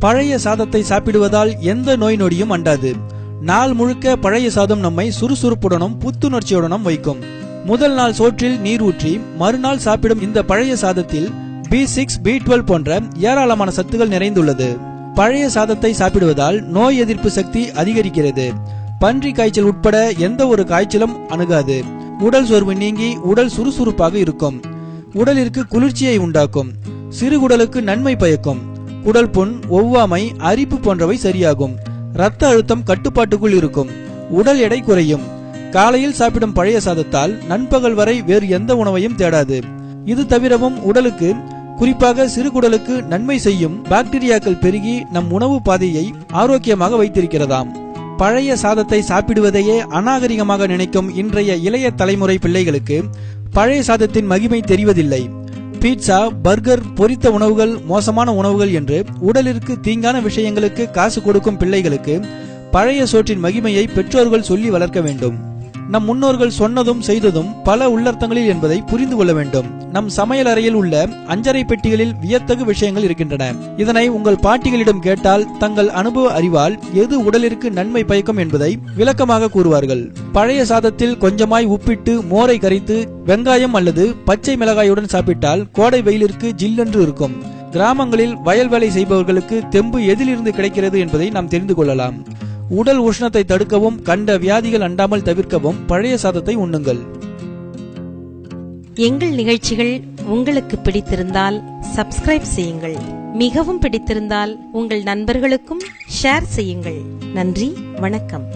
பழைய சாதத்தை சாப்பிடுவதால் எந்த நோய் நொடியும் அண்டாது. நாள் முழுக்க பழைய சாதம் நம்மை சுறுசுறுப்புடனும் புத்துணர்ச்சியுடனும் வைக்கும். முதல் நாள் சோற்றில் நீர் ஊற்றி மறுநாள் சாப்பிடும் இந்த பழைய சாதத்தில் B6, B12 போன்ற ஏராளமான சத்துக்கள் நிறைந்துள்ளது. பழைய சாதத்தை சாப்பிடுவதால் நோய் எதிர்ப்பு சக்தி அதிகரிக்கிறது. பன்றி காய்ச்சல் உட்பட எந்த ஒரு காய்ச்சலும் அணுகாது. உடல் சோர்வு நீங்கி உடல் சுறுசுறுப்பாக இருக்கும். உடலிற்கு குளிர்ச்சியை உண்டாக்கும். சிறுகுடலுக்கு நன்மை பயக்கும். குடல் புண், ஒவ்வாமை, அரிப்பு போன்றவை சரியாகும். இரத்த அழுத்தம் கட்டுப்பாட்டுக்குள் இருக்கும். உடல் எடை குறையும். காலையில் சாப்பிடும் பழைய சாதத்தால் நண்பகல் வரை வேறு எந்த உணவையும் தேடாது. இது தவிரவும் உடலுக்கு, குறிப்பாக சிறுகுடலுக்கு நன்மை செய்யும் பாக்டீரியாக்கள் பெருகி நம் உணவு பாதையை ஆரோக்கியமாக வைத்திருக்கிறதாம். பழைய சாதத்தை சாப்பிடுவதையே அநாகரிகமாக நினைக்கும் இன்றைய இளைய தலைமுறை பிள்ளைகளுக்கு பழைய சாதத்தின் மகிமை தெரிவதில்லை. பீட்சா, பர்கர், பொரித்த உணவுகள் மோசமான உணவுகள் என்று உடலிற்கு தீங்கான விஷயங்களுக்கு காசு கொடுக்கும் பிள்ளைகளுக்கு பழைய சோற்றின் மகிமையை பெற்றோர்கள் சொல்லி வளர்க்க வேண்டும். நம் முன்னோர்கள் சொன்னதும் செய்ததும் பல உள்ளர்த்தங்களில் என்பதை புரிந்து கொள்ள வேண்டும். நம் சமையல் அறையில் உள்ள அஞ்சரை பெட்டிகளில் வியத்தகு விஷயங்கள் இருக்கின்றன. இதனை உங்கள் பாட்டிகளிடம் கேட்டால் தங்கள் அனுபவ அறிவால் எது உடலிற்கு நன்மை பயக்கும் என்பதை விளக்கமாக கூறுவார்கள். பழைய சாதத்தில் கொஞ்சமாய் உப்பிட்டு மோரை கரைத்து வெங்காயம் அல்லது பச்சை மிளகாயுடன் சாப்பிட்டால் கோடை வெயிலிற்கு ஜில்லென்று இருக்கும். கிராமங்களில் வயல் வேலை செய்பவர்களுக்கு தெம்பு எதிலிருந்து கிடைக்கிறது என்பதை நாம் தெரிந்து கொள்ளலாம். உடல் உஷ்ணத்தை தடுக்கவும் கண்ட வியாதிகள் அண்டாமல் தவிர்க்கவும் பழைய சாதத்தை உண்ணுங்கள். எங்கள் நிகழ்ச்சிகள் உங்களுக்கு பிடித்திருந்தால் சப்ஸ்கிரைப் செய்யுங்கள். மிகவும் பிடித்திருந்தால் உங்கள் நண்பர்களுக்கும் ஷேர் செய்யுங்கள். நன்றி, வணக்கம்.